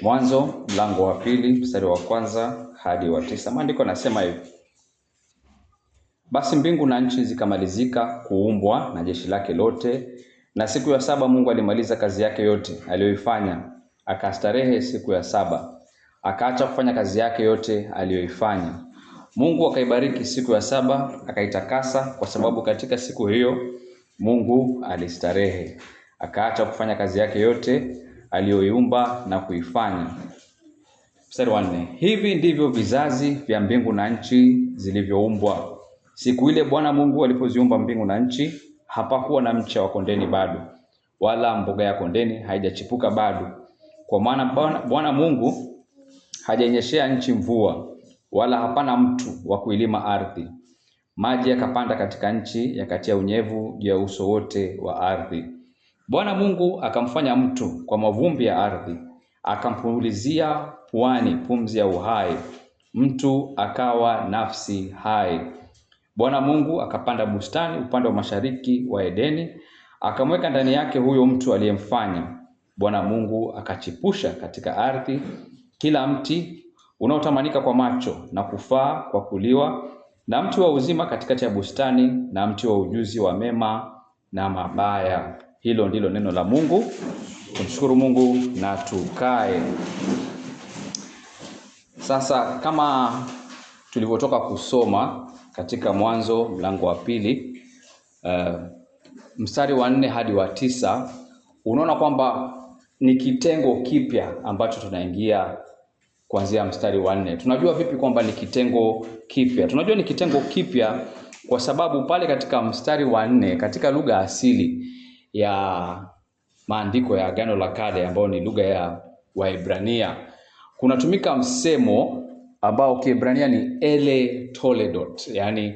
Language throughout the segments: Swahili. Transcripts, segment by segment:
Mwanzo mlango wa pili mstari wa kwanza hadi wa 9. Maandiko yanasema hivi: basi mbingu na nchi zikamalizika kuumbwa na jeshi lake lote, na siku ya saba Mungu alimaliza kazi yake yote aliyoifanya, akastarehe siku ya saba, akaacha kufanya kazi yake yote aliyoifanya. Mungu akaibariki siku ya saba, akaitakasa, kwa sababu katika siku hiyo Mungu alistarehe, akaacha kufanya kazi yake yote aliyoiumba na kuifanya. Mstari wa 4. Hivi ndivyo vizazi vya mbingu na nchi zilivyoumbwa. Siku ile Bwana Mungu alipoziumba mbingu na nchi, hapakuwa na mche wa kondeni bado, wala mboga ya kondeni haijachipuka bado, kwa maana Bwana Mungu hajainyeshea nchi mvua, wala hapana mtu wa kuilima ardhi. Maji yakapanda katika nchi, yakatia unyevu juu ya uso wote wa ardhi. Bwana Mungu akamfanya mtu kwa mavumbi ya ardhi, akampulizia puani pumzi ya uhai, mtu akawa nafsi hai. Bwana Mungu akapanda bustani upande wa mashariki wa Edeni, akamweka ndani yake huyo mtu aliyemfanya. Bwana Mungu akachipusha katika ardhi kila mti unaotamanika kwa macho na kufaa kwa kuliwa, na mti wa uzima katikati ya bustani, na mti wa ujuzi wa mema na mabaya. Hilo ndilo neno la Mungu. Tumshukuru Mungu na tukae. Sasa kama tulivyotoka kusoma katika Mwanzo mlango wa pili mstari wa 4 hadi wa 9, unaona kwamba ni kitengo kipya ambacho tunaingia kuanzia mstari wa 4. Tunajua vipi kwamba ni kitengo kipya? Tunajua ni kitengo kipya kwa sababu pale katika mstari wa 4 katika lugha asili ya maandiko ya Agano la Kale ambayo ni lugha ya Waebrania, kunatumika msemo ambao Kiebrania ni ele toledot, yani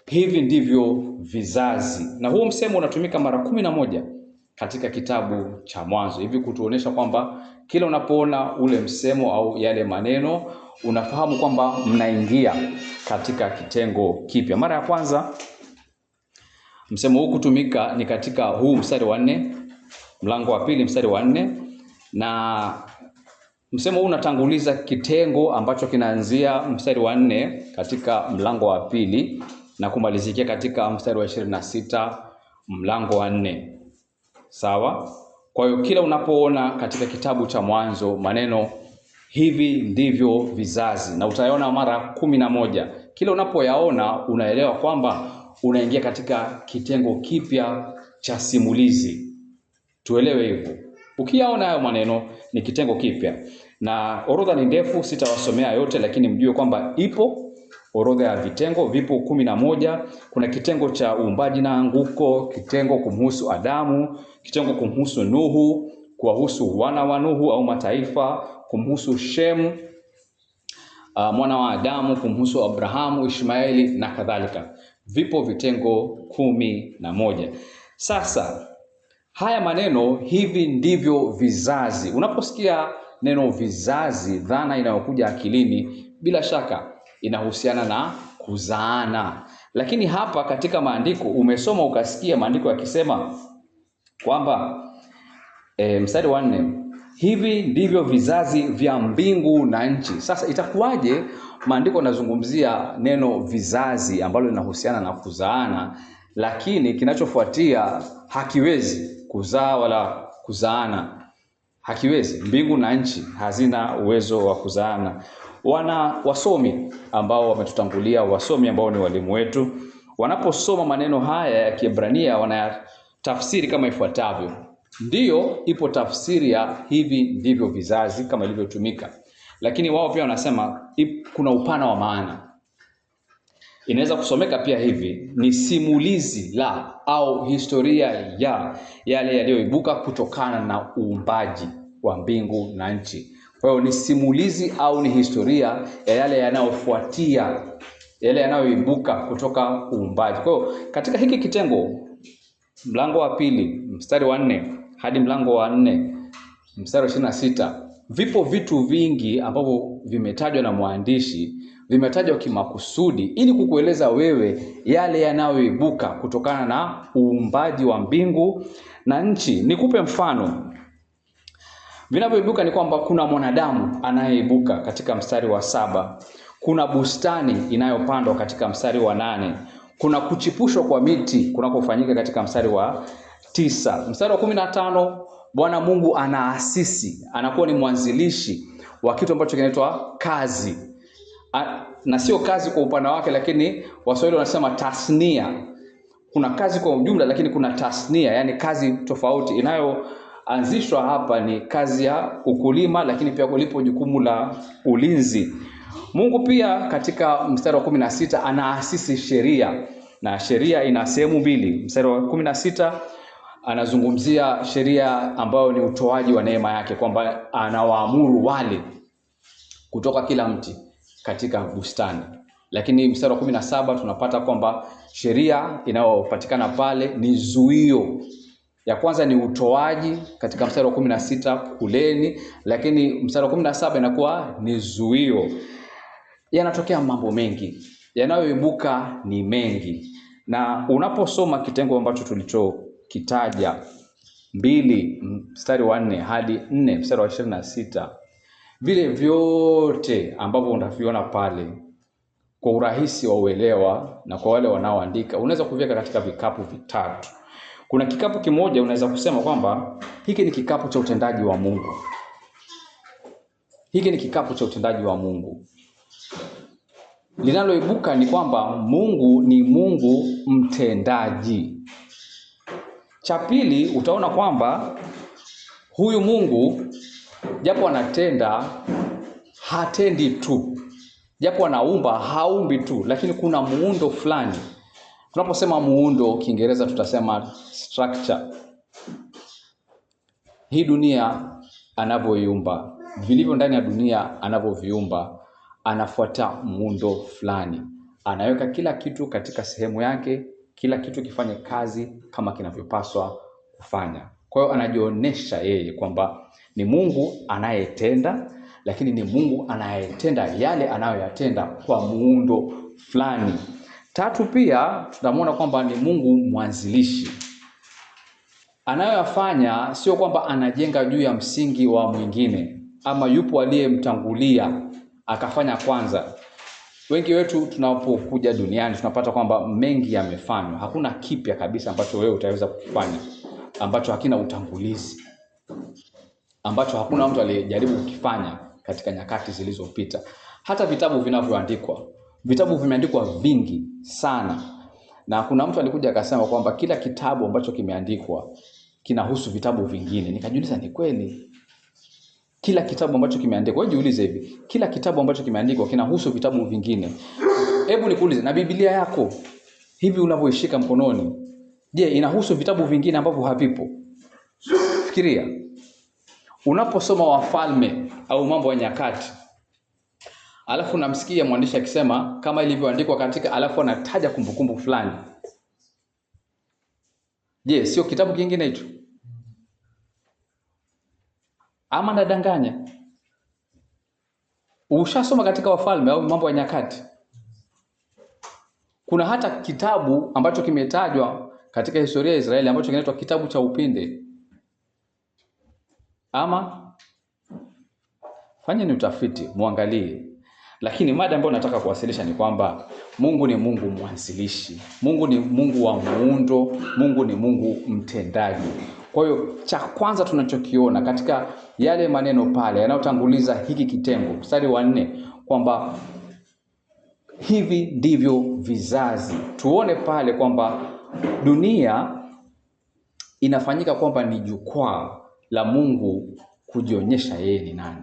hivi ndivyo vizazi. Na huu msemo unatumika mara 11 katika kitabu cha Mwanzo, hivi kutuonesha kwamba kila unapoona ule msemo au yale maneno unafahamu kwamba mnaingia katika kitengo kipya. Mara ya kwanza msemo huu kutumika ni katika huu mstari wa 4, mlango wa pili mstari wa 4, na msemo huu unatanguliza kitengo ambacho kinaanzia mstari wa 4 katika mlango wa pili na kumalizikia katika mstari wa 26 mlango wa 4. Sawa? Kwa hiyo kila unapoona katika kitabu cha Mwanzo maneno hivi ndivyo vizazi, na utayaona mara 11, kila unapoyaona unaelewa kwamba unaingia katika kitengo kipya cha simulizi. Tuelewe hivyo. Ukiyaona hayo maneno ni kitengo kipya. Na orodha ni ndefu, sitawasomea yote, lakini mjue kwamba ipo orodha ya vitengo, vipo 11. Kuna kitengo cha uumbaji na anguko, kitengo kumhusu Adamu, kitengo kumhusu Nuhu, kuwahusu wana wa Nuhu au mataifa, kumhusu Shemu mwana wa Adamu, kumhusu Abrahamu, Ishmaeli na kadhalika. Vipo vitengo 11. Sasa haya maneno hivi ndivyo vizazi, unaposikia neno vizazi, dhana inayokuja akilini bila shaka inahusiana na kuzaana. Lakini hapa katika maandiko umesoma ukasikia maandiko yakisema kwamba mstari wa 4, hivi ndivyo vizazi vya mbingu na nchi. Sasa itakuwaje maandiko yanazungumzia neno vizazi ambalo linahusiana na kuzaana, lakini kinachofuatia hakiwezi kuzaa wala kuzaana? Hakiwezi. Mbingu na nchi hazina uwezo wa kuzaana. Wasomi ambao wametutangulia, wasomi ambao ni walimu wetu, wanaposoma maneno haya ya Kiebrania wanayatafsiri kama ifuatavyo. Ndiyo, ipo tafsiri ya hivi ndivyo vizazi kama ilivyotumika, lakini wao pia wanasema kuna upana wa maana. Inaweza kusomeka pia hivi: ni simulizi la au historia ya yale yaliyoibuka kutokana na uumbaji wa mbingu na nchi. Kwa hiyo ni simulizi au ni historia ya yale yanayofuatia, yale yanayoibuka kutoka uumbaji. Kwa hiyo katika hiki kitengo, mlango wa pili mstari wa 4 hadi mlango wa 4 mstari wa 26, vipo vitu vingi ambavyo vimetajwa na mwandishi, vimetajwa kimakusudi ili kukueleza wewe yale yanayoibuka kutokana na uumbaji wa mbingu na nchi. Nikupe mfano. Vinavyoibuka ni kwamba kuna mwanadamu anayeibuka katika mstari wa 7. Kuna bustani inayopandwa katika mstari wa 8. Kuna kuchipushwa kwa miti kunakofanyika katika mstari wa 9. Mstari wa 15, Bwana Mungu anaasisi, anakuwa ni mwanzilishi wa kitu ambacho kinaitwa kazi. Na sio kazi kwa upana wake, lakini Waswahili wanasema tasnia. Kuna kazi kwa ujumla, lakini kuna tasnia, yani kazi tofauti. Inayoanzishwa hapa ni kazi ya ukulima, lakini pia kulipo jukumu la ulinzi. Mungu pia katika mstari wa 16 anaasisi sheria, na sheria ina sehemu mbili. Mstari wa 16 anazungumzia sheria ambayo ni utoaji wa neema yake, kwamba anawaamuru wale kutoka kila mti katika bustani. Lakini mstari wa 17 tunapata kwamba sheria inayopatikana pale ni zuio. Ya kwanza ni utoaji katika mstari wa 16, kuleni, lakini mstari wa 17 inakuwa ni zuio. Yanatokea mambo mengi, yanayoibuka ni mengi. Na unaposoma kitengo ambacho tulichokitaja 2 mstari wa 4 hadi 4 mstari wa 26, vile vyote ambavyo unaviona pale kwa urahisi wa uelewa, na kwa wale wanaoandika unaweza kuviweka katika vikapu vitatu. Kuna kikapu kimoja unaweza kusema kwamba hiki ni kikapu cha utendaji wa Mungu. Hiki ni kikapu cha utendaji wa Mungu. Linaloibuka ni kwamba Mungu ni Mungu mtendaji. Cha pili, utaona kwamba huyu Mungu japo anatenda, hatendi tu. Japo anaumba, haumbi tu, lakini kuna muundo fulani. Tunaposema muundo, Kiingereza tutasema structure. Hii dunia anavyoiumba, vilivyo ndani ya dunia anavyoviumba, anafuata muundo fulani. Anaweka kila kitu katika sehemu yake, kila kitu kifanye kazi kama kinavyopaswa kufanya. Kwa hiyo anajionyesha yeye kwamba ni Mungu anayetenda, lakini ni Mungu anayetenda yale anayoyatenda kwa muundo fulani. Tatu, pia tunamwona kwamba ni Mungu mwanzilishi. Anayoyafanya sio kwamba anajenga juu ya msingi wa mwingine, ama yupo aliyemtangulia akafanya kwanza. Wengi wetu tunapokuja duniani tunapata kwamba mengi yamefanywa. Hakuna kipya kabisa ambacho wewe utaweza kufanya, ambacho hakina utangulizi, ambacho hakuna mtu aliyejaribu kukifanya katika nyakati zilizopita. Hata vitabu vinavyoandikwa, vitabu vimeandikwa vingi sana, na kuna mtu alikuja akasema kwamba kila kitabu ambacho kimeandikwa kinahusu vitabu vingine. Nikajiuliza, ni kweli? Kila kitabu ambacho kimeandikwa, wewe jiulize hivi, kila kitabu ambacho kimeandikwa kinahusu vitabu vingine. Hebu nikuulize, na Biblia yako hivi unavyoishika mkononi, je, inahusu vitabu vingine ambavyo havipo? Fikiria. Unaposoma Wafalme au Mambo ya Nyakati, alafu namsikia mwandishi akisema kama ilivyoandikwa katika, alafu anataja kumbukumbu fulani. Je, sio kitabu kingine hicho? Ama nadanganya? Ushasoma katika Wafalme au Mambo ya Nyakati? Kuna hata kitabu ambacho kimetajwa katika historia ya Israeli ambacho kinaitwa kitabu cha upinde. Ama fanyeni utafiti, muangalie. Lakini mada ambayo nataka kuwasilisha ni kwamba Mungu ni Mungu mwanzilishi. Mungu ni Mungu wa muundo. Mungu ni Mungu mtendaji. Kwa hiyo cha kwanza tunachokiona katika yale maneno pale yanayotanguliza hiki kitengo, mstari wa 4, kwamba hivi ndivyo vizazi. Tuone pale kwamba dunia inafanyika kwamba ni jukwaa la Mungu kujionyesha yeye ni nani.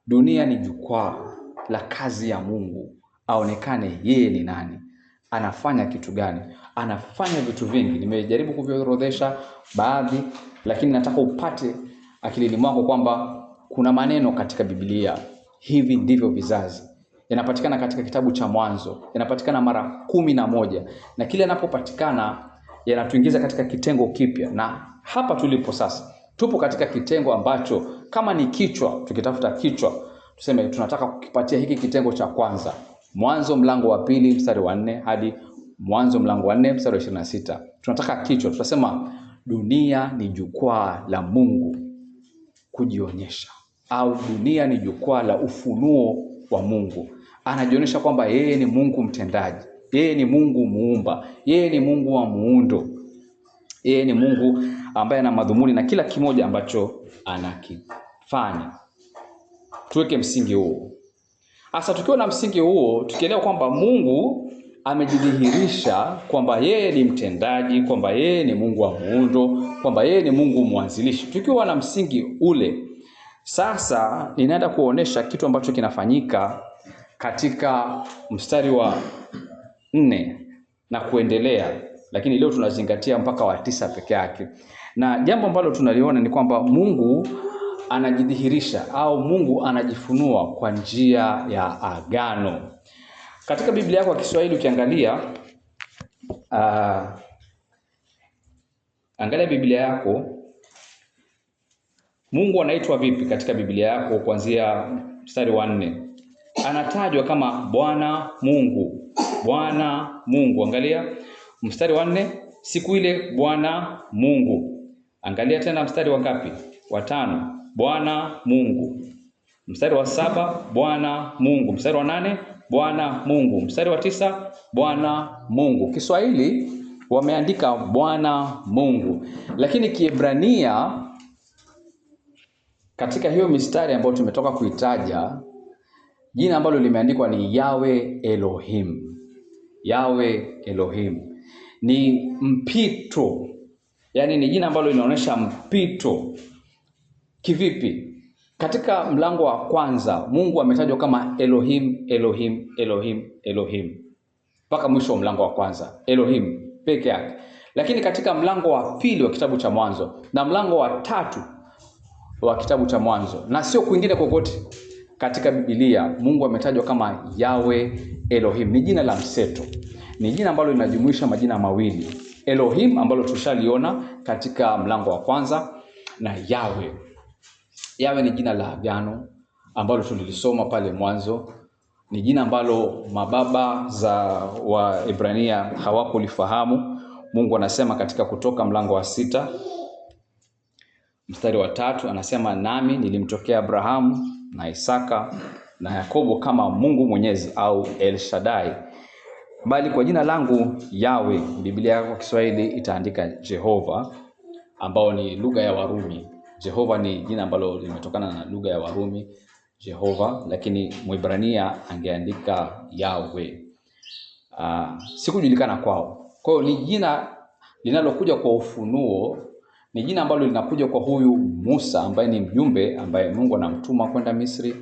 Dunia ni jukwaa la kazi ya Mungu, aonekane yeye ni nani, anafanya kitu gani. Anafanya vitu vingi. Nimejaribu kuviorodhesha baadhi, lakini nataka upate akilini mwako kwamba kuna maneno katika Biblia, hivi ndivyo vizazi, yanapatikana katika kitabu cha Mwanzo, yanapatikana mara 11, na kile yanapopatikana yanatuingiza katika kitengo kipya. Na hapa tulipo sasa, tupo katika kitengo ambacho kama ni kichwa, tukitafuta kichwa, tuseme tunataka kukipatia hiki kitengo cha kwanza, Mwanzo mlango wa 2 mstari wa 4 hadi Mwanzo mlango wa 4 mstari wa 26. Tunataka kichwa, tutasema dunia ni jukwaa la Mungu. kujionyesha, au dunia ni jukwaa la ufunuo wa Mungu. Anajionyesha kwamba yeye ni Mungu mtendaji, yeye ni Mungu muumba, yeye ni Mungu wa muundo, yeye ni Mungu ambaye ana madhumuni na kila kimoja ambacho anakifanya. Tuweke msingi huo. Sasa tukiwa na msingi huo, tukielewa kwamba Mungu amejidhihirisha kwamba yeye ni mtendaji, kwamba yeye ni Mungu wa muundo, kwamba yeye ni Mungu mwanzilishi. Tukiwa na msingi ule, sasa ninaenda kuonesha kitu ambacho kinafanyika katika mstari wa 4 na kuendelea, lakini leo tunazingatia mpaka wa 9 peke yake. Na jambo ambalo tunaliona ni kwamba Mungu anajidhihirisha au Mungu anajifunua kwa njia ya agano. Katika Biblia yako ya Kiswahili ukiangalia, angalia Biblia yako, Mungu anaitwa vipi katika Biblia yako kuanzia mstari wa 4? Anatajwa kama Bwana Mungu. Bwana Mungu. Angalia mstari wa 4, siku ile Bwana Mungu. Angalia tena mstari wa ngapi? Wa 5, Bwana Mungu. Mstari wa 7, Bwana Mungu. Mstari wa 8, Bwana Mungu. Mstari wa 9, Bwana Mungu. Kiswahili wameandika Bwana Mungu, lakini Kiebrania katika hiyo mistari ambayo tumetoka kuitaja, jina ambalo limeandikwa ni Yahweh Elohim. Yahweh Elohim ni mpito, yani ni jina ambalo linaonyesha mpito. Kivipi? Katika mlango wa kwanza Mungu ametajwa kama Elohim, Elohim, Elohim, Elohim, mpaka mwisho wa mlango wa kwanza, Elohim peke yake. Lakini katika mlango wa 2 wa kitabu cha Mwanzo na mlango wa 3 wa kitabu cha Mwanzo, na sio kwingine kokote katika Biblia, Mungu ametajwa kama Yahweh Elohim. Ni jina la mseto, ni jina ambalo linajumuisha majina mawili, Elohim ambalo tushaliona katika mlango wa kwanza, na Yahweh. Yahweh ni jina la agano ambalo tulilisoma pale mwanzo. Ni jina ambalo mababa za Waebrania hawakulifahamu. Mungu anasema katika Kutoka mlango wa 6 mstari wa 3, anasema nami nilimtokea Abrahamu na Isaka na Yakobo kama Mungu Mwenyezi au El Shaddai, bali kwa jina langu Yahweh. Biblia yako Kiswahili itaandika Jehova, ambao ni lugha ya Warumi. Jehova ni jina ambalo limetokana na lugha ya Warumi, Jehova, lakini Mwebrania angeandika Yahweh. Sikujulikana kwao. Kwa hiyo ni jina linalokuja kwa ufunuo, ni jina ambalo linakuja kwa huyu Musa ambaye ni mjumbe ambaye Mungu anamtuma kwenda Misri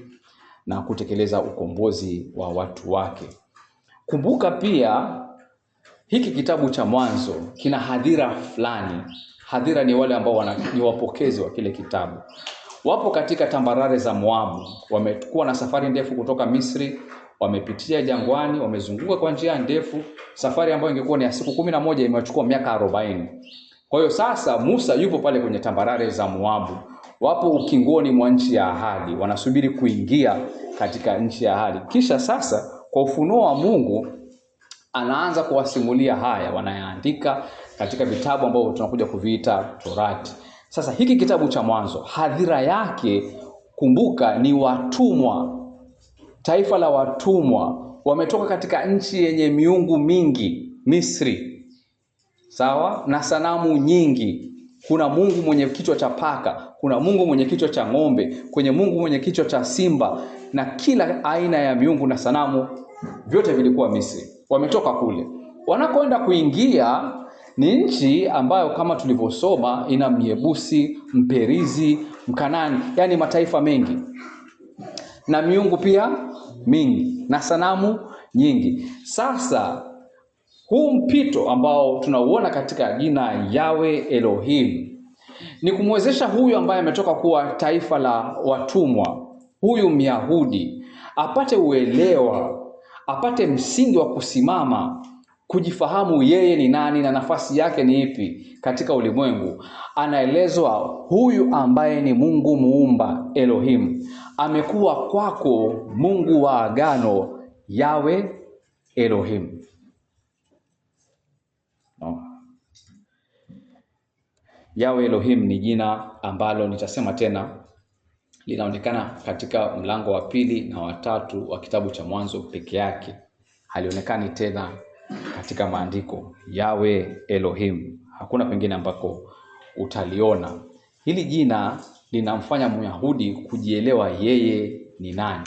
na kutekeleza ukombozi wa watu wake. Kumbuka pia hiki kitabu cha Mwanzo kina hadhira fulani. Hadhira ni wale ambao ni wapokezi wa kile kitabu. Wapo katika tambarare za Moabu, wamekuwa na safari ndefu kutoka Misri, wamepitia jangwani, wamezunguka kwa njia ndefu, safari ambayo ingekuwa ni ya siku 11 imechukua miaka 40. Kwa hiyo sasa Musa yupo pale kwenye tambarare za Moabu. Wapo ukingoni mwa nchi ya ahadi, wanasubiri kuingia katika nchi ya ahadi. Kisha sasa kwa ufunuo wa Mungu anaanza kuwasimulia haya, wanayaandika katika vitabu ambavyo tunakuja kuviita Torati. Sasa hiki kitabu cha Mwanzo, hadhira yake, kumbuka, ni watumwa, taifa la watumwa, wametoka katika nchi yenye miungu mingi, Misri, sawa, na sanamu nyingi. Kuna Mungu mwenye kichwa cha paka, kuna Mungu mwenye kichwa cha ng'ombe, kwenye Mungu mwenye kichwa cha simba, na kila aina ya miungu na sanamu, vyote vilikuwa Misri. Wametoka kule, wanakoenda kuingia ni nchi ambayo kama tulivyosoma ina Myebusi, Mperizi, Mkanani, yani mataifa mengi, na miungu pia mingi na sanamu nyingi. Sasa huu mpito ambao tunauona katika jina Yahweh Elohim ni kumwezesha huyu ambaye ametoka kuwa taifa la watumwa, huyu Myahudi, apate uelewa, apate msingi wa kusimama, kujifahamu yeye ni nani na nafasi yake ni ipi katika ulimwengu. Anaelezwa huyu ambaye ni Mungu muumba, Elohim, amekuwa kwako Mungu wa agano, Yahweh Elohim. Yahweh Elohim ni jina ambalo, nitasema tena, linaonekana katika mlango wa 2 na wa 3 wa kitabu cha Mwanzo peke yake. Halionekani tena katika maandiko. Yawe Elohim, hakuna pengine ambako utaliona. Hili jina linamfanya Myahudi kujielewa yeye ni nani.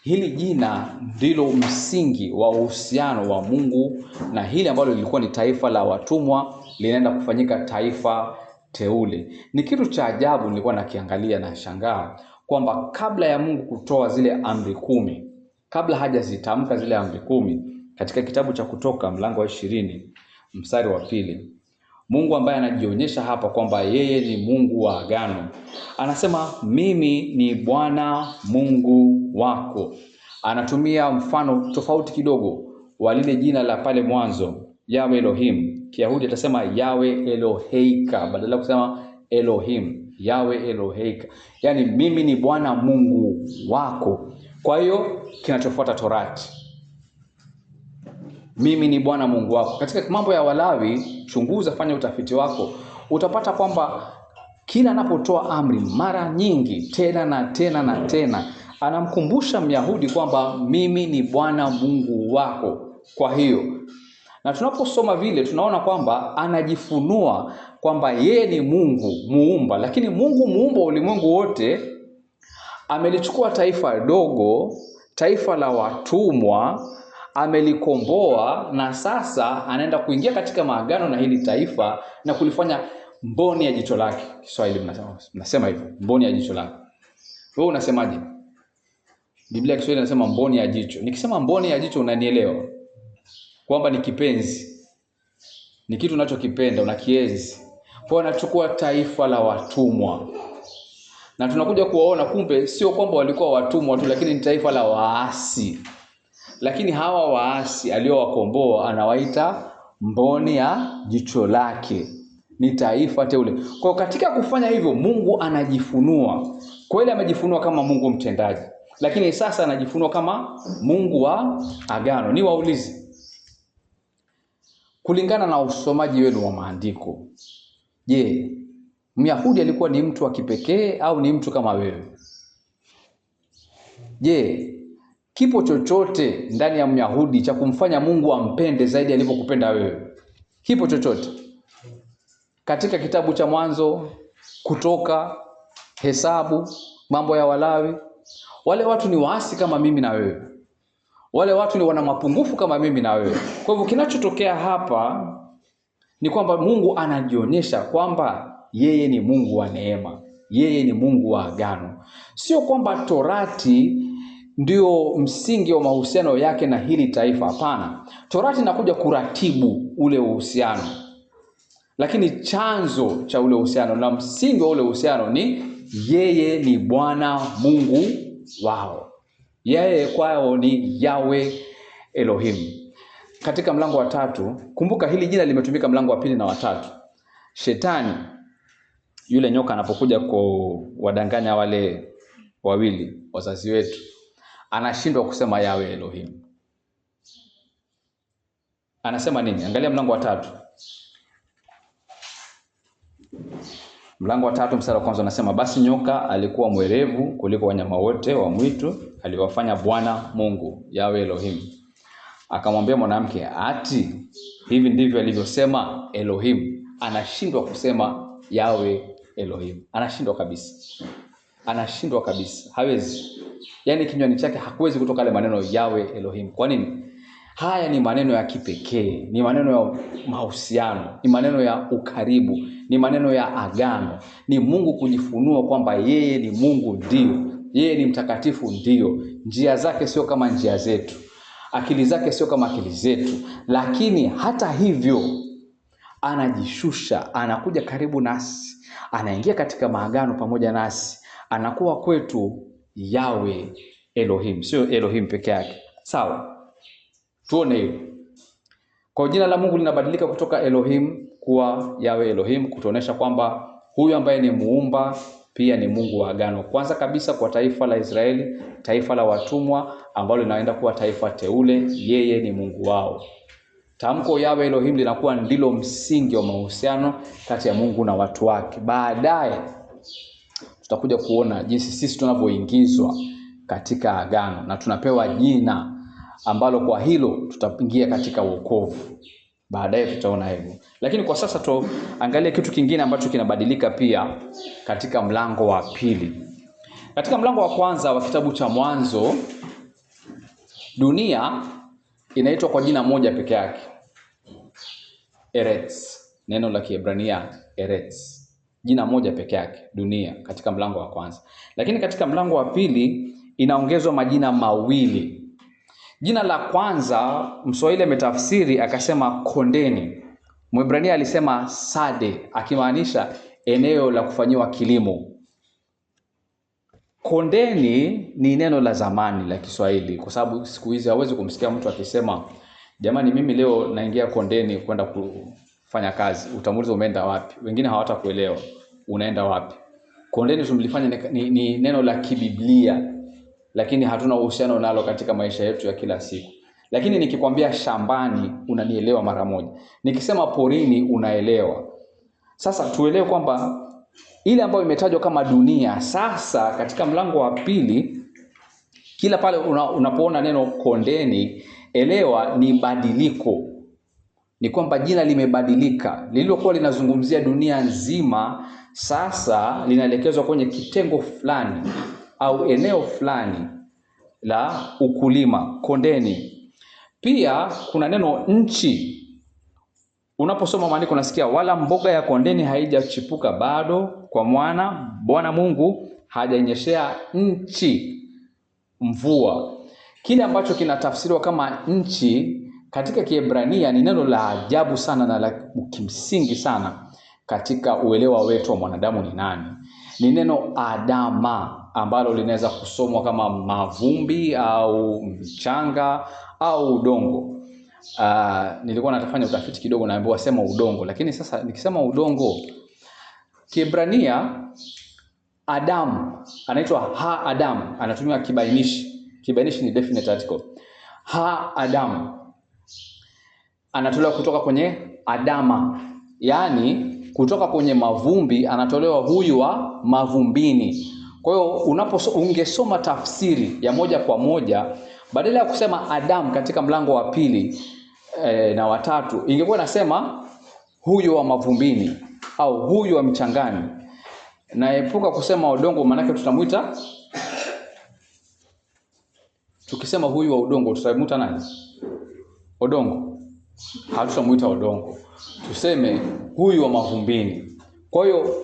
Hili jina ndilo msingi wa uhusiano wa Mungu na hili ambalo lilikuwa ni taifa la watumwa linaenda kufanyika taifa teule. Ni kitu cha ajabu nilikuwa nakiangalia na shangaa kwamba kabla ya Mungu kutoa zile amri 10, kabla hajazitamka zile amri 10 katika kitabu cha Kutoka mlango wa 20 mstari wa 2, Mungu ambaye anajionyesha hapa kwamba yeye ni Mungu wa agano, anasema mimi ni Bwana Mungu wako. Anatumia mfano tofauti kidogo wa lile jina la pale mwanzo, Yawe Elohim. Kiyahudi atasema Yawe Eloheika badala ya kusema Elohim, Yawe Eloheika. Yaani mimi ni Bwana Mungu wako. Kwa hiyo kinachofuata Torati, mimi ni Bwana Mungu wako. Katika mambo ya Walawi, chunguza, fanya utafiti wako, utapata kwamba kila anapotoa amri mara nyingi tena na tena na tena anamkumbusha Myahudi kwamba mimi ni Bwana Mungu wako. Kwa hiyo na tunaposoma vile tunaona kwamba anajifunua kwamba yeye ni Mungu muumba, lakini Mungu muumba ulimwengu wote amelichukua taifa dogo, taifa la watumwa, amelikomboa na sasa anaenda kuingia katika maagano na hili taifa na kulifanya mboni ya jicho lake. Kiswahili mnasema hivyo, mboni ya jicho lake. Wewe unasemaje? Biblia Kiswahili inasema mboni ya jicho. Nikisema mboni ya jicho unanielewa? Kwamba ni kipenzi. Ni kitu unachokipenda, unakienzi. Kwa anachukua taifa la watumwa. Na tunakuja kuwaona kumbe sio kwamba walikuwa watumwa tu, lakini ni taifa la waasi. Lakini hawa waasi aliowakomboa anawaita mboni ya jicho lake. Ni taifa teule. Kwa katika kufanya hivyo Mungu anajifunua. Kweli amejifunua kama Mungu mtendaji, lakini sasa anajifunua kama Mungu wa agano. Ni waulizi, kulingana na usomaji wenu wa maandiko, je, Myahudi alikuwa ni mtu wa kipekee au ni mtu kama wewe? Je, kipo chochote ndani ya Myahudi cha kumfanya Mungu ampende zaidi alivyokupenda wewe? Kipo chochote? Katika kitabu cha Mwanzo, Kutoka, Hesabu, mambo ya Walawi, wale watu ni waasi kama mimi na wewe. Wale watu ni wana mapungufu kama mimi na wewe. Kwa hivyo kinachotokea hapa ni kwamba Mungu anajionyesha kwamba yeye ni Mungu wa neema. Yeye ni Mungu wa agano. Sio kwamba Torati ndio msingi wa mahusiano yake na hili taifa, hapana. Torati inakuja kuratibu ule uhusiano. Lakini chanzo cha ule uhusiano na msingi wa ule uhusiano ni yeye ni Bwana Mungu wao. Yeye kwao ni Yawe Elohim. Katika mlango wa 3, kumbuka hili jina limetumika mlango wa 2 na wa 3. Shetani yule nyoka anapokuja kuwadanganya wale wawili wazazi wetu, anashindwa kusema Yawe Elohim. Anasema nini? Angalia mlango wa 3. Mlango wa 3 mstari wa 1 anasema, basi nyoka alikuwa mwerevu kuliko wanyama wote wa mwitu aliwafanya Bwana Mungu Yawe Elohim. Akamwambia mwanamke, ati hivi ndivyo alivyosema Elohim? Anashindwa kusema Yawe Elohim. Anashindwa kabisa. Anashindwa kabisa. Hawezi. Yaani kinywani chake hakuwezi kutoka yale maneno Yawe Elohim. Kwa nini? Haya ni maneno ya kipekee, ni maneno ya mahusiano, ni maneno ya ukaribu, ni maneno ya agano. Ni Mungu kujifunua kwamba yeye ni Mungu ndio, yeye ni mtakatifu ndio. Njia zake sio kama njia zetu, akili zake sio kama akili zetu, lakini hata hivyo anajishusha, anakuja karibu nasi, anaingia katika maagano pamoja nasi, anakuwa kwetu Yawe Elohim, sio Elohim peke yake. Sawa? Tuone hiyo. Kwa jina la Mungu linabadilika kutoka Elohim kuwa Yawe Elohim, kutuonesha kwamba huyu ambaye ni muumba pia ni Mungu wa agano. Kwanza kabisa kwa taifa la Israeli, taifa la watumwa ambalo linaenda kuwa taifa teule, yeye ni Mungu wao. Tamko Yawe Elohim linakuwa ndilo msingi wa mahusiano kati ya Mungu na watu wake. Baadaye tutakuja kuona jinsi sisi tunavyoingizwa katika agano na tunapewa jina ambalo kwa hilo tutaingia katika wokovu. Baadaye tutaona hivyo. Lakini kwa sasa tuangalie kitu kingine ambacho kinabadilika pia katika mlango wa pili. Katika mlango wa kwanza wa kitabu cha Mwanzo, dunia inaitwa kwa jina moja peke yake. Eretz. Neno la Kiebrania Eretz. Jina moja peke yake, dunia, katika mlango wa kwanza. Lakini katika mlango wa pili inaongezwa majina mawili. Jina la kwanza Mswahili ametafsiri akasema kondeni. Mwebrania alisema sade, akimaanisha eneo la kufanyiwa kilimo. Kondeni ni neno la zamani la Kiswahili, kwa sababu siku hizi hawezi kumsikia mtu akisema, jamani mimi leo naingia kondeni kwenda kufanya kazi. Utamuuliza umeenda wapi? Wengine hawatakuelewa unaenda wapi. Kondeni tumlifanya ni neno la kibiblia, lakini hatuna uhusiano nalo katika maisha yetu ya kila siku. Lakini nikikwambia shambani unanielewa mara moja. Nikisema porini unaelewa. Sasa tuelewe kwamba ile ambayo imetajwa kama dunia sasa katika mlango wa pili, kila pale unapoona neno kondeni, elewa ni badiliko. Ni kwamba jina limebadilika. Lililokuwa linazungumzia dunia nzima sasa linaelekezwa kwenye kitengo fulani au eneo fulani la ukulima, kondeni. Pia kuna neno nchi. Unaposoma maandiko unasikia wala mboga ya kondeni haijachipuka bado, kwa maana Bwana Mungu hajanyeshea nchi mvua. Kile ambacho kinatafsiriwa kama nchi katika Kiebrania ni neno la ajabu sana na la kimsingi sana katika uelewa wetu wa mwanadamu ni nani. Ni neno Adama ambalo linaweza kusomwa kama mavumbi au mchanga au udongo. Nilikuwa natafanya utafiti kidogo naambiwa sema udongo, lakini sasa nikisema udongo Kiebrania Adam anaitwa ha Adam, anatumia kibainishi. Kibainishi ni definite article. Ha Adam anatolewa kutoka kwenye Adama, yani kutoka kwenye mavumbi anatolewa huyu wa mavumbini. Kwa hiyo ungesoma tafsiri ya moja kwa moja, badala ya kusema Adam katika mlango wa pili na wa tatu, ingekuwa nasema huyu wa mavumbini au huyu wa mchangani. Naepuka kusema udongo, maana tutamuita, tukisema huyu wa udongo tutamuita nani? Udongo. Hatutamuita udongo. Tuseme huyu wa mavumbini. Kwa hiyo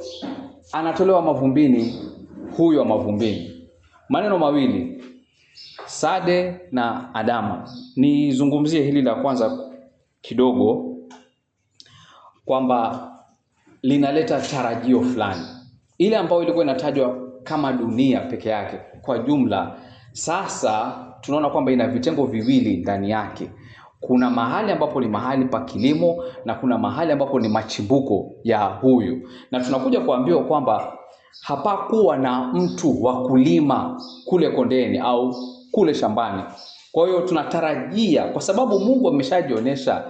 anatolewa mavumbini, huyu wa mavumbini. Maneno mawili, Sade na Adama. Nizungumzie hili la kwanza kidogo, kwamba linaleta tarajio fulani. Ile ambayo ilikuwa inatajwa kama dunia peke yake kwa jumla, sasa tunaona kwamba ina vitengo viwili ndani yake. Kuna mahali ambapo ni mahali pa kilimo na kuna mahali ambapo ni machimbuko ya huyu. Na tunakuja kuambiwa kwamba hapakuwa na mtu wa kulima kule kondeni au kule shambani. Kwa hiyo tunatarajia, kwa sababu Mungu ameshajionyesha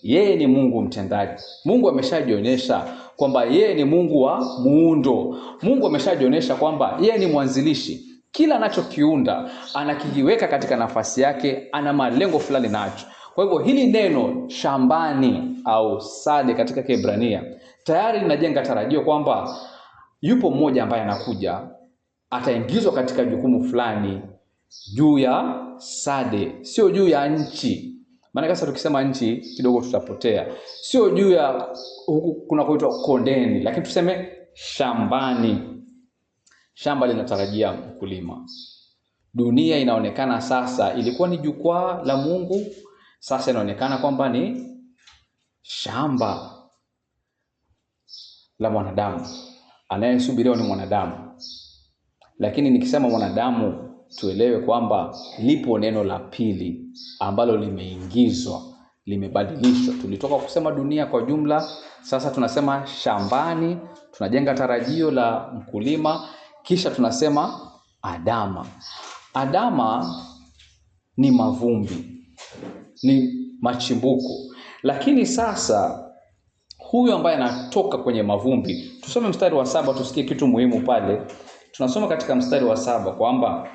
yeye ni Mungu mtendaji. Mungu ameshajionyesha kwamba yeye ni Mungu wa muundo. Mungu ameshajionyesha kwamba yeye ni mwanzilishi. Kila anachokiunda anakijiweka katika nafasi yake, ana malengo fulani nacho. Kwa hivyo hili neno shambani au sade katika Kiebrania tayari linajenga tarajio kwamba yupo mmoja ambaye anakuja, ataingizwa katika jukumu fulani juu ya sade, sio juu ya nchi. Maana kasa tukisema nchi kidogo tutapotea. Sio juu ya huku kuna kuitwa kondeni, lakini tuseme shambani. Shamba linatarajia mkulima. Dunia inaonekana sasa ilikuwa ni jukwaa la Mungu, sasa inaonekana kwamba ni shamba la mwanadamu. Anayesubiriwa ni mwanadamu. Lakini nikisema mwanadamu, tuelewe kwamba lipo neno la pili ambalo limeingizwa, limebadilishwa. Tulitoka kusema dunia kwa jumla, sasa tunasema shambani, tunajenga tarajio la mkulima, kisha tunasema Adama. Adama ni mavumbi, ni machimbuko. Lakini sasa huyu ambaye anatoka kwenye mavumbi, tusome mstari wa 7 tusikie kitu muhimu pale Tunasoma katika mstari wa 7 kwamba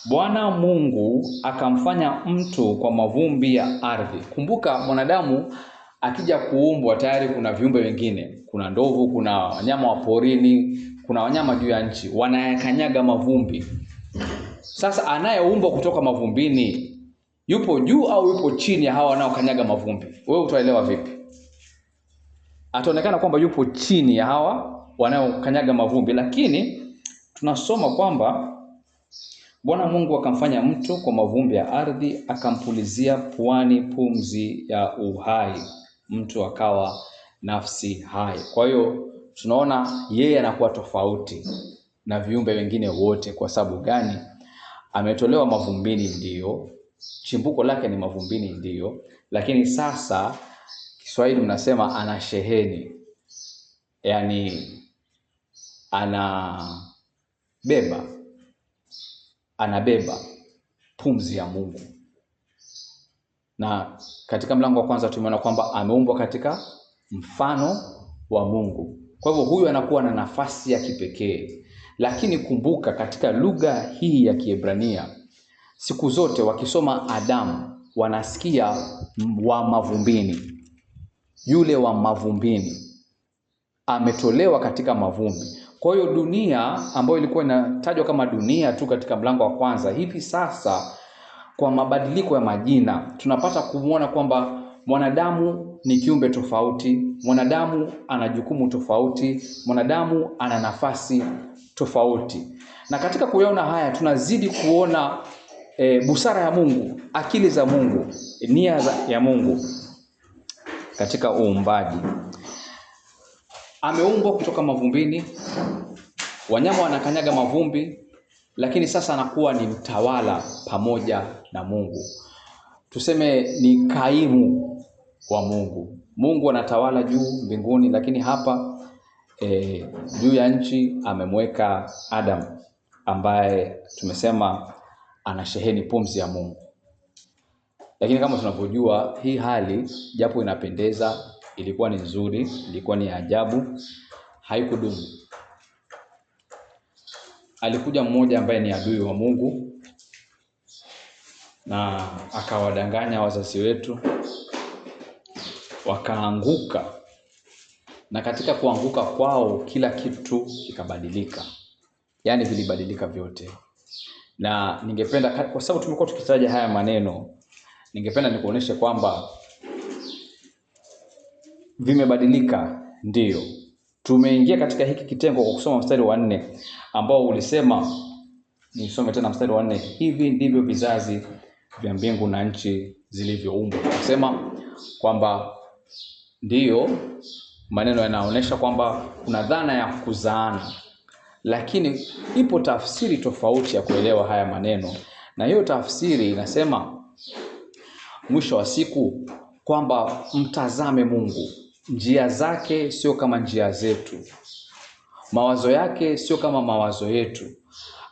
Bwana Mungu akamfanya mtu kwa mavumbi ya ardhi. Kumbuka mwanadamu akija kuumbwa tayari kuna viumbe wengine. Kuna ndovu, kuna wanyama wa porini, kuna wanyama juu ya nchi, wanayakanyaga mavumbi. Sasa anayeumbwa kutoka mavumbini yupo juu au yupo chini ya hawa wanaokanyaga mavumbi? Wewe utaelewa vipi? Ataonekana kwamba yupo chini ya hawa wanaokanyaga mavumbi, lakini tunasoma kwamba Bwana Mungu akamfanya mtu kwa mavumbi ya ardhi, akampulizia puani pumzi ya uhai, mtu akawa nafsi hai. Kwa hiyo tunaona yeye anakuwa tofauti na viumbe wengine wote. Kwa sababu gani? Ametolewa mavumbini, ndiyo, chimbuko lake ni mavumbini, ndiyo, lakini sasa Kiswahili mnasema ana sheheni, yani anabeba pumzi ya Mungu. Na katika mlango wa kwanza tumeona kwamba ameumbwa katika mfano wa Mungu. Kwa hivyo huyu anakuwa na nafasi ya kipekee. Lakini kumbuka, katika lugha hii ya Kiebrania siku zote wakisoma Adamu wanasikia wa mavumbini. Yule wa mavumbini ametolewa katika mavumbi. Kwa hiyo dunia ambayo ilikuwa inatajwa kama dunia tu katika mlango wa kwanza, hivi sasa kwa mabadiliko ya majina tunapata kumuona kwamba mwanadamu ni kiumbe tofauti, mwanadamu ana jukumu tofauti, mwanadamu ana nafasi tofauti. Na katika kuyaona haya tunazidi kuona busara ya Mungu, akili za Mungu, nia ya Mungu katika uumbaji. Ameumbwa kutoka mavumbini, wanyama wanakanyaga mavumbi, lakini sasa anakuwa ni mtawala pamoja na Mungu. Tuseme ni kaimu wa Mungu. Mungu anatawala juu mbinguni, lakini hapa juu ya nchi amemweka Adam, ambaye tumesema anasheheni pumzi ya Mungu. Lakini kama tunavyojua, hii hali japo inapendeza, ilikuwa ni nzuri, ilikuwa ni ajabu, haikudumu. Alikuja mmoja ambaye ni adui wa Mungu na akawadanganya wazazi wetu, wakaanguka. Na katika kuanguka kwao kila kitu kikabadilika. Yaani vilibadilika vyote. Na ningependa, kwa sababu tumekuwa tukitaja haya maneno, ningependa nikuoneshe kwamba vimebadilika. Ndiyo, tumeingia katika hiki kitengo kwa kusoma mstari wa 4 ambao ulisema, nisome tena mstari wa 4, hivi ndivyo vizazi vya mbingu na nchi zilivyoumbwa. Tunasema kwamba ndiyo, maneno yanaonesha kwamba kuna dhana ya kuzaana, lakini ipo tafsiri tofauti ya kuelewa haya maneno. Na hiyo tafsiri inasema mwisho wa siku kwamba mtazame Mungu, njia zake sio kama njia zetu, mawazo yake sio kama mawazo yetu,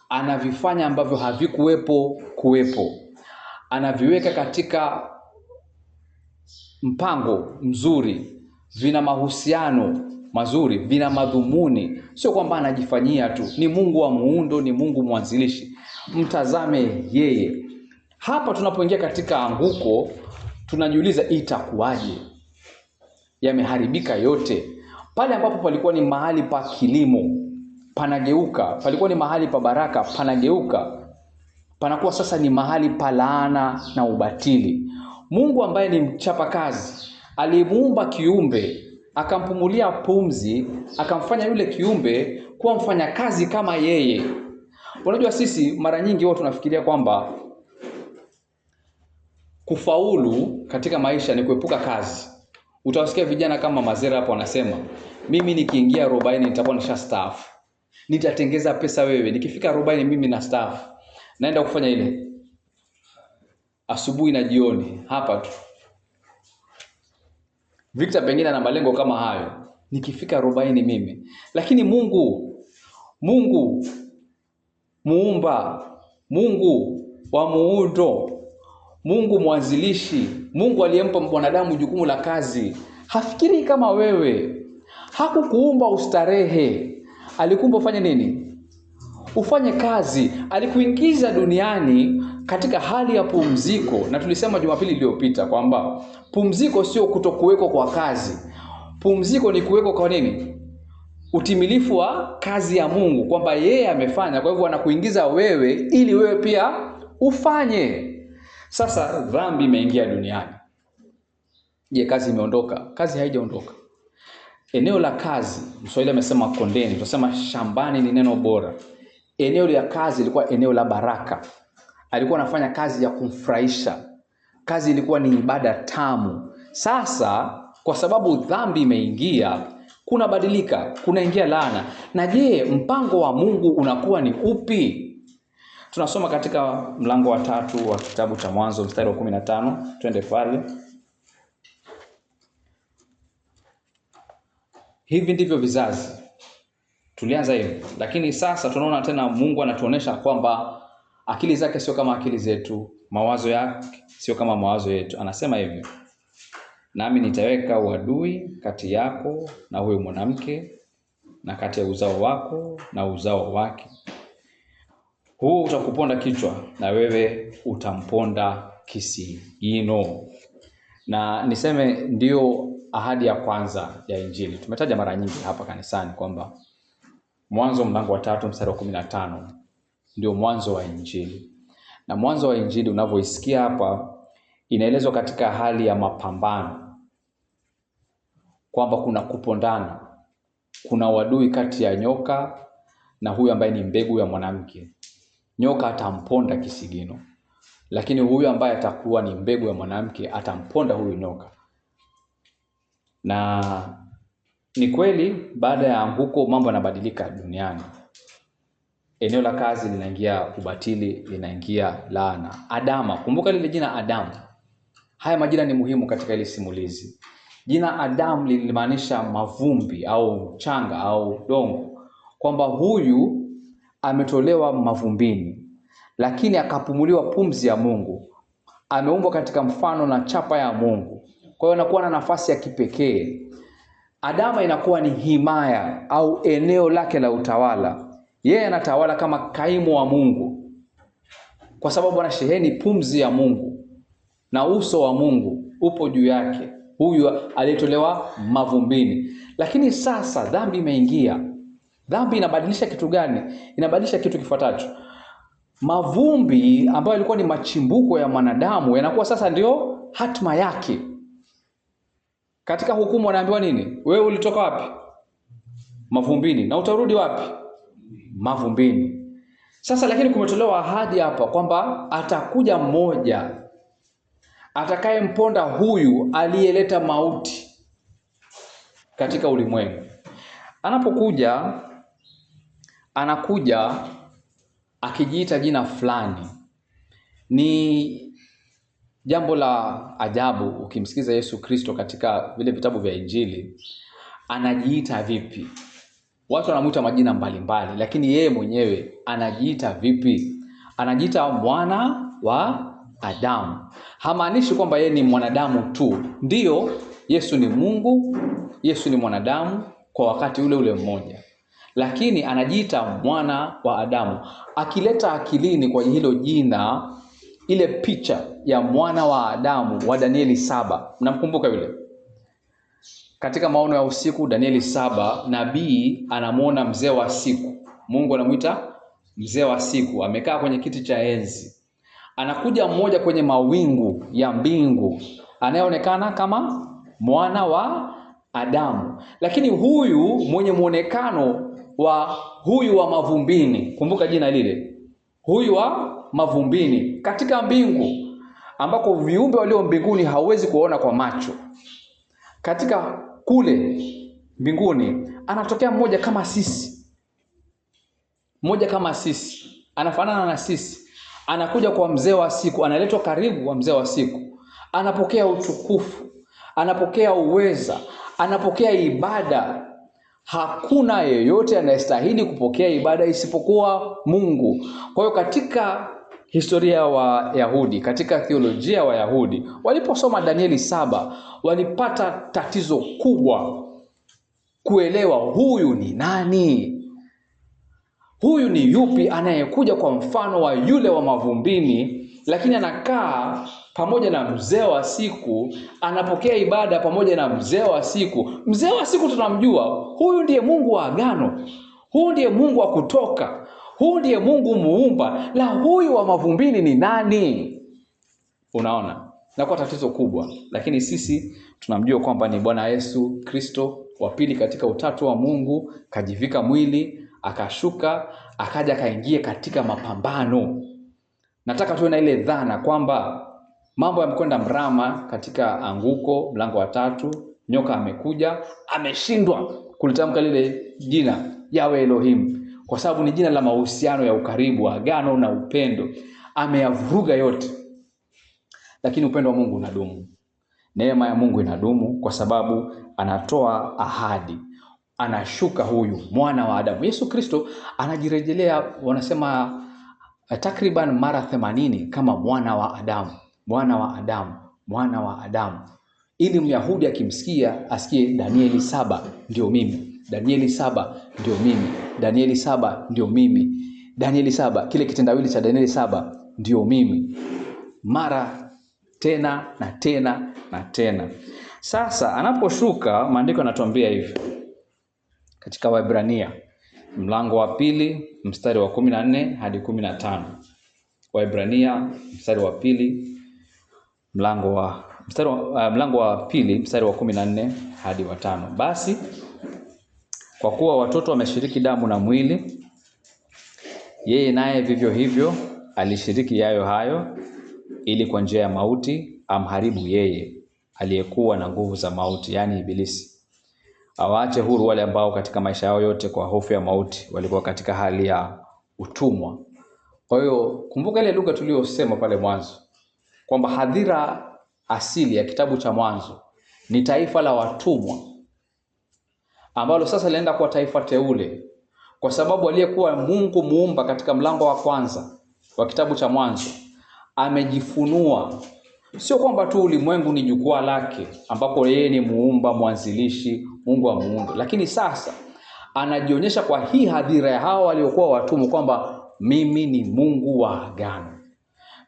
anavifanya ambavyo havikuwepo kuwepo, anaviweka katika mpango mzuri, vina mahusiano mazuri, vina madhumuni. Sio kwamba anajifanyia tu, ni Mungu wa muundo, ni Mungu mwanzilishi. Mtazame yeye. Hapa tunapoingia katika anguko tunajiuliza itakuwaje? Yameharibika yote. Pale ambapo palikuwa ni mahali pa kilimo panageuka, palikuwa ni mahali pa baraka panageuka, panakuwa sasa ni mahali pa laana na ubatili. Mungu ambaye ni mchapa kazi, alimuumba kiumbe, akampumulia pumzi, akamfanya yule kiumbe kuwa mfanya kazi kama yeye. Unajua sisi mara nyingi watu tunafikiria kwamba kufaulu katika maisha ni kuepuka kazi. Utawasikia vijana kama Mazera hapo wanasema, mimi nikiingia 40 nitakuwa nishastaafu. Nitatengeza pesa wewe, nikifika 40 mimi na staafu. Naenda kufanya ile asubuhi na jioni hapa tu. Victor pengine ana malengo kama hayo, nikifika 40 mimi. Lakini Mungu muumba, Mungu wa muundo, Mungu mwanzilishi, Mungu aliyempa mwanadamu jukumu la kazi, hafikiri kama wewe. Hakukuumba ustarehe. Alikuumba ufanye nini? ufanye kazi. Alikuingiza duniani katika hali ya pumziko, na tulisema Jumapili iliyopita kwamba pumziko sio kutokuweko kwa kazi. Pumziko ni kuweko kwa nini? Utimilifu wa kazi ya Mungu, kwamba yeye amefanya, kwa hivyo anakuingiza wewe ili wewe pia ufanye. Sasa dhambi imeingia duniani. Je, kazi imeondoka? Kazi haijaondoka. Eneo la kazi, Mswahili amesema kondeni, tunasema shambani ni neno bora. Eneo la kazi ilikuwa eneo la baraka. Alikuwa anafanya kazi ya kumfurahisha. Kazi ilikuwa ni ibada tamu. Sasa kwa sababu dhambi imeingia, kuna badilika, kunaingia laana. Na je, mpango wa Mungu unakuwa ni upi? Tunasoma katika mlango wa 3 wa kitabu cha Mwanzo mstari wa 15. Twende pale. Hivi ndivyo vizazi. Tulianza hivi, lakini sasa tunaona tena Mungu anatuonesha kwamba akili zake sio kama akili zetu, mawazo yake sio kama mawazo yetu. Anasema hivi: nami nitaweka uadui kati yako na huyo mwanamke, na kati ya uzao wako na uzao wake. Huu utakuponda kichwa na wewe utamponda kisigino. Na niseme ndio ahadi ya kwanza ya Injili. Tumetaja mara nyingi hapa kanisani kwamba Mwanzo mlango wa 3 mstari wa 15 ndio mwanzo wa Injili. Na mwanzo wa Injili unavyoisikia hapa, inaelezwa katika hali ya mapambano, kwamba kuna kupondana, kuna uadui kati ya nyoka na huyu ambaye ni mbegu ya mwanamke. Nyoka atamponda kisigino, lakini huyu ambaye atakuwa ni mbegu ya mwanamke atamponda huyu nyoka. Na ni kweli baada ya anguko mambo yanabadilika duniani. Eneo la kazi linaingia ubatili, linaingia laana. Adama, kumbuka lile jina Adamu. Haya majina ni muhimu katika ile simulizi. Jina Adamu lilimaanisha mavumbi au mchanga au dongo, kwamba huyu ametolewa mavumbini lakini akapumuliwa pumzi ya Mungu. Ameumbwa katika mfano na chapa ya Mungu. Kwa hiyo anakuwa na nafasi ya kipekee. Adama inakuwa ni himaya au eneo lake la utawala. Yeye anatawala kama kaimu wa Mungu, kwa sababu anasheheni pumzi ya Mungu na uso wa Mungu upo juu yake. Huyu aliyetolewa mavumbini. Lakini sasa dhambi imeingia. Dhambi inabadilisha kitu gani? Inabadilisha kitu kifuatacho. Mavumbi ambayo yalikuwa ni machimbuko ya mwanadamu yanakuwa sasa ndio hatima yake. Katika hukumu wanaambiwa nini? Wewe ulitoka wapi? Mavumbini. Na utarudi wapi? Mavumbini. Sasa lakini kumetolewa ahadi hapa kwamba atakuja mmoja atakayemponda huyu aliyeleta mauti katika ulimwengu. Anapokuja, anakuja akijiita jina fulani. Ni jambo la ajabu ukimsikiza Yesu Kristo katika vile vitabu vya Injili. Anajiita vipi? Watu wanamuita majina mbalimbali, lakini yeye mwenyewe anajiita vipi? Anajiita mwana wa Adamu. Hamaanishi kwamba yeye ni mwanadamu tu. Ndiyo, Yesu ni Mungu, Yesu ni mwanadamu kwa wakati ule ule mmoja. Lakini anajiita mwana wa Adamu, akileta akilini kwa hilo jina ile picha ya mwana wa Adamu wa Danieli 7. Mnamkumbuka yule? Katika maono ya usiku Danieli 7, nabii anamuona mzee wa siku. Mungu anamuita mzee wa siku, amekaa kwenye kiti cha enzi. Anakuja mmoja kwenye mawingu ya mbingu, anayeonekana kama mwana wa Adamu. Lakini huyu mwenye muonekano wa huyu wa mavumbini, kumbuka jina lile, huyu wa mavumbini, katika mbingu ambako viumbe walio mbinguni hauwezi kuona kwa macho. Katika kule mbinguni anatokea mmoja kama sisi. Mmoja kama sisi, anafanana na sisi. Anakuja kwa mzee wa siku, analetwa karibu wa mzee wa siku. Anapokea utukufu, anapokea uweza, anapokea ibada. Hakuna yeyote anayestahili kupokea ibada isipokuwa Mungu. Kwa hiyo katika historia wa Yahudi, katika theolojia wa Yahudi, waliposoma Danieli 7, walipata tatizo kubwa kuelewa huyu ni nani. huyu ni yupi anayekuja kwa mfano wa yule wa mavumbini, lakini anakaa pamoja na mzee wa siku, anapokea ibada pamoja na mzee wa siku. Mzee wa siku tunamjua, huyu ndiye Mungu wa agano, huyu ndiye Mungu wa Kutoka, huyu ndiye Mungu muumba. La, huyu wa mavumbini ni nani? Unaona, na kwa tatizo kubwa. Lakini sisi tunamjua kwamba ni Bwana Yesu Kristo, wa pili katika utatu wa Mungu, kajivika mwili, akashuka, akaja kaingia katika mapambano. Nataka tuwe na ile dhana kwamba mambo yamekwenda mrama katika Anguko mlango wa 3. Nyoka amekuja, ameshindwa kulitamka lile jina Yahweh Elohim, kwa sababu ni jina la mahusiano ya ukaribu, agano na upendo. Ameyavuruga yote. Lakini upendo wa Mungu unadumu. Neema ya Mungu inadumu kwa sababu anatoa ahadi. Anashuka huyu mwana wa Adamu. Yesu Kristo anajirejelea, wanasema takriban mara 80 kama mwana wa Adamu, mwana wa Adamu, mwana wa Adamu. Ili Myahudi akimsikia asikie Danieli 7 ndio mimi, Danieli 7 ndio mimi, Danieli 7 ndio mimi, Danieli 7, kile kitendawili cha Danieli 7 ndio mimi. Mara tena na tena na tena. Sasa anaposhuka, maandiko yanatuambia hivi katika Waebrania mlango wa 2 mstari wa 14 hadi 15. Waebrania mstari wa 2 mlango wa 2 mstari wa 14 hadi wa 5. Basi kwa kuwa watoto wameshiriki damu na mwili, yeye naye vivyo hivyo alishiriki yayo hayo, ili kwa njia ya mauti amharibu yeye aliyekuwa na nguvu za mauti, yani Ibilisi, awaache huru wale ambao katika maisha yao yote kwa hofu ya mauti walikuwa katika hali ya utumwa. Kwa hiyo kumbuka ile lugha tuliyosema pale mwanzo kwamba hadhira asili ya kitabu cha Mwanzo ni taifa la watumwa, ambalo sasa linaenda kuwa taifa teule, kwa sababu aliyekuwa Mungu muumba katika mlango wa kwanza wa kitabu cha Mwanzo amejifunua. Sio kwamba tu ulimwengu ni jukwaa lake ambapo yeye ni muumba, mwanzilishi, Mungu wa muundo, lakini sasa anajionyesha kwa hii hadhira ya hao waliokuwa watumwa kwamba mimi ni Mungu wa agano.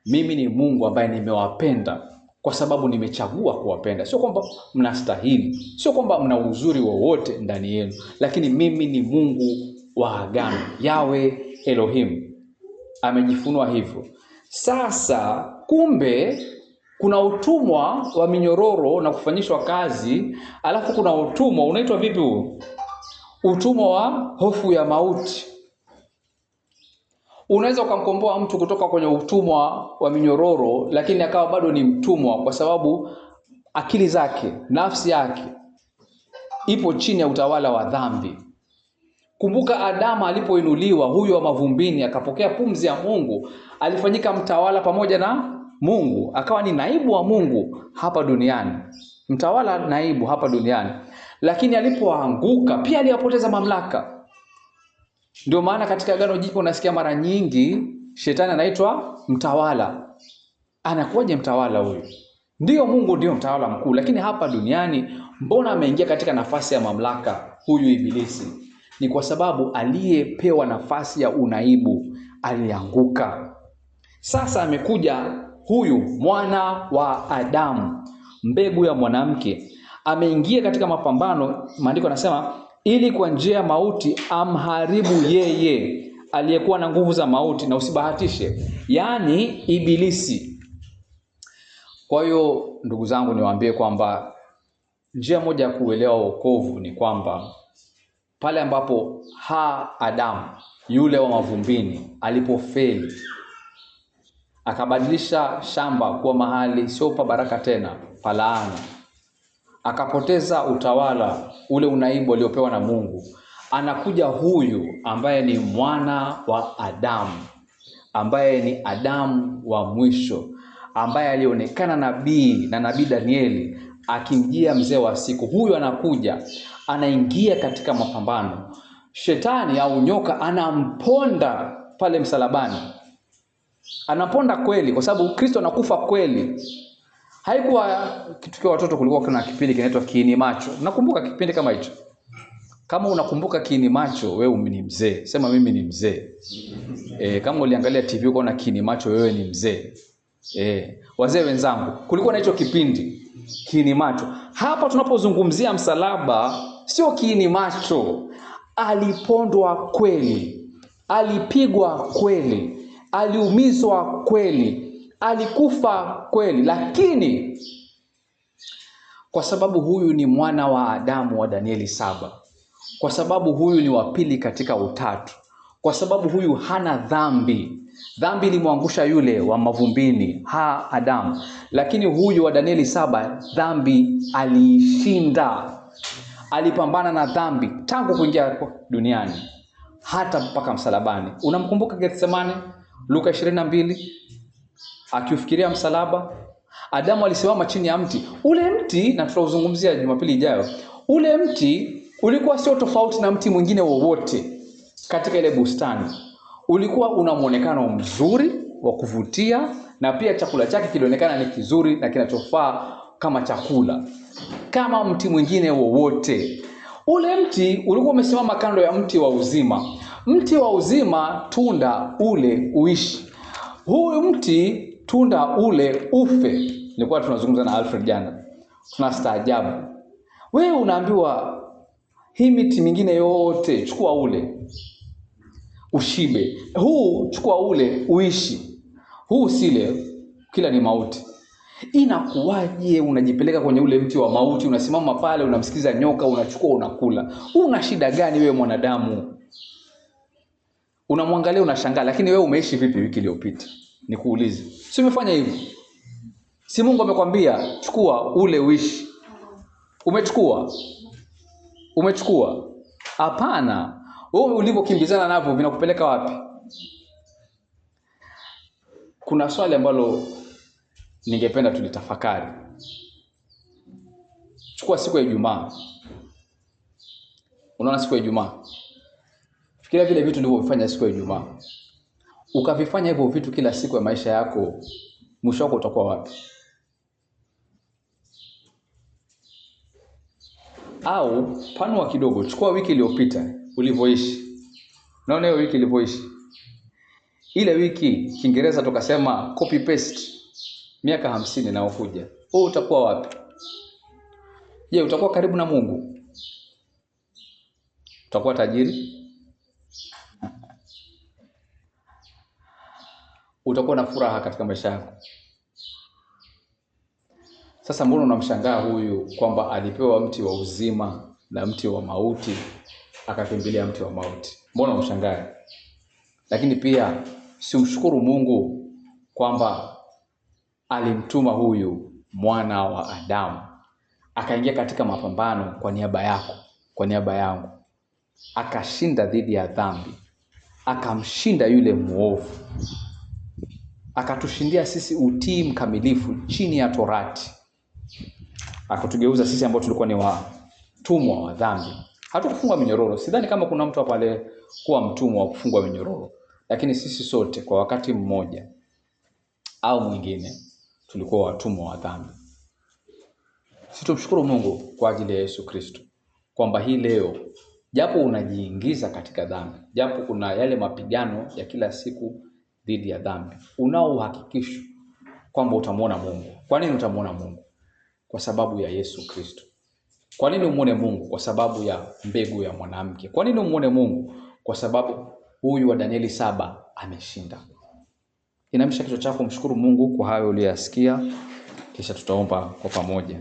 Mimi ni Mungu ambaye nimewapenda kwa sababu nimechagua kuwapenda. Sio kwamba mnastahili, sio kwamba mna uzuri wowote ndani yenu, lakini mimi ni Mungu wa agano, Yahweh Elohim. Amejifunua hivyo. Sasa kumbe kuna utumwa wa minyororo na kufanyishwa kazi, alafu kuna utumwa unaitwa vipi huu? Utumwa wa hofu ya mauti. Unaweza ukamkomboa mtu kutoka kwenye utumwa wa minyororo, lakini akawa bado ni mtumwa kwa sababu akili zake, nafsi yake ipo chini ya utawala wa dhambi. Kumbuka Adamu alipoinuliwa, huyu wa mavumbini, akapokea pumzi ya Mungu, alifanyika mtawala pamoja na Mungu, akawa ni naibu wa Mungu hapa duniani, mtawala naibu hapa duniani. Lakini alipoanguka pia aliyapoteza mamlaka. Ndio maana katika Agano Jipya unasikia mara nyingi shetani anaitwa mtawala. Anakuwaje mtawala huyu? Ndio Mungu ndio mtawala mkuu, lakini hapa duniani mbona ameingia katika nafasi ya mamlaka huyu Ibilisi? Ni kwa sababu aliyepewa nafasi ya unaibu alianguka. Sasa amekuja huyu mwana wa Adamu, mbegu ya mwanamke, ameingia katika mapambano. Maandiko yanasema ili kwa njia ya mauti amharibu yeye aliyekuwa na nguvu za mauti, na usibahatishe, yani Ibilisi. Kwa hiyo ndugu zangu, niwaambie kwamba njia moja ya kuelewa wokovu ni kwamba pale ambapo Adamu yule wa mavumbini alipofeli, akabadilisha shamba kuwa mahali sio pa baraka tena, pa laana, akapoteza utawala ule unaibu aliopewa na Mungu, anakuja huyu ambaye ni mwana wa Adamu, ambaye ni Adamu wa mwisho, ambaye alionekana nabii na nabii Danieli akimjia mzee wa siku. Huyu anakuja, anaingia katika mapambano. Shetani au nyoka anamponda pale msalabani. Anaponda kweli, kwa sababu Kristo anakufa kweli. Haikuwa kitu kwa watoto, kulikuwa kuna kipindi kinaitwa Kiini Macho. Nakumbuka kipindi kama hicho. Kama unakumbuka kiini macho, wewe ni mzee. Sema mimi ni mzee. Kama uliangalia TV ukaona kiini macho, wewe ni mzee. Wazee wenzangu, kulikuwa na hicho kipindi kiini macho. Hapa tunapozungumzia msalaba, sio kiini macho. Alipondwa kweli, alipigwa kweli, aliumizwa kweli, alikufa kweli, lakini kwa sababu huyu ni mwana wa Adamu wa Danieli 7, kwa sababu huyu ni wa pili katika utatu, kwa sababu huyu hana dhambi. Dhambi ilimwangusha yule wa mavumbini, Adamu. Lakini huyu wa Danieli 7, dhambi aliishinda. Alipambana na dhambi tangu kuingia duniani hata mpaka msalabani. Unamkumbuka Gethsemane, Luka 22, akiufikiria msalaba. Adamu alisimama chini ya mti. Ule mti, na tutauzungumzia Jumapili ijayo, ule mti ulikuwa sio tofauti na mti mwingine wowote katika ile bustani. Ulikuwa una muonekano mzuri wa kuvutia, na pia chakula chake kilionekana ni kizuri na kinachofaa kama chakula, kama mti mwingine wowote. Ule mti ulikuwa umesimama kando ya mti wa uzima. Mti wa uzima, tunda ule uishi. Huyu mti, tunda ule ufe. Nilikuwa tunazungumza na Alfred jana. Tunastaajabu. Wewe unaambiwa hii miti mingine yote chukua ule ushibe, huu chukua ule uishi, huu sile, kila ni mauti. Inakuwaje unajipeleka kwenye ule mti wa mauti, unasimama pale, unamsikiza nyoka, unachukua unakula? Una shida gani wewe mwanadamu? Unamwangalia unashangaa, lakini wewe umeishi vipi wiki iliyopita? Nikuulize. Si umefanya hivyo? Si Mungu amekwambia chukua ule uishi? Umechukua? Umechukua? Hapana. Wewe ulivyokimbizana navyo vinakupeleka wapi? Kuna swali ambalo ningependa tulitafakari. Chukua siku ya Ijumaa. Unaona siku ya Ijumaa? Fikiria vile vitu ulivyofanya siku ya Ijumaa. Ukavifanya hivyo vitu kila siku ya maisha yako, mwisho wako utakuwa wapi? Au panua kidogo, chukua wiki iliyopita ulivyoishi. Unaona hiyo wiki ilivyoishi? Ile wiki Kiingereza tukasema copy paste miaka 50 na ukuja. Wewe utakuwa wapi? Je, utakuwa karibu na Mungu? Utakuwa tajiri? Utakuwa na furaha katika maisha yako? Sasa mbona unamshangaa huyu kwamba alipewa mti wa uzima na mti wa mauti akakimbilia mti wa mauti? Mbona unamshangaa? Lakini pia si umshukuru Mungu kwamba alimtuma huyu mwana wa Adamu akaingia katika mapambano kwa niaba yako, kwa niaba yangu, akashinda dhidi ya dhambi, akamshinda yule muovu, akatushindia sisi utii mkamilifu chini ya Torati, akatugeuza sisi ambao tulikuwa ni watumwa wa dhambi. Hatukufungwa minyororo. Sidhani kama kuna mtu pale kuwa mtumwa wa kufungwa minyororo, lakini sisi sote kwa wakati mmoja au mwingine tulikuwa watumwa wa dhambi. Situmshukuru Mungu kwa ajili ya Yesu Kristo kwamba hii leo, japo unajiingiza katika dhambi, japo kuna yale mapigano ya kila siku dhidi ya dhambi, unao uhakikisho kwamba utamwona Mungu. Kwa nini utamwona Mungu? Kwa sababu ya Yesu Kristo. Kwa nini umuone Mungu? Kwa sababu ya mbegu ya mwanamke. Kwa nini umuone Mungu? Kwa sababu huyu wa Danieli 7 ameshinda. Inamisha kichwa chako, mshukuru Mungu kwa hayo uliyosikia, kisha tutaomba kwa pamoja.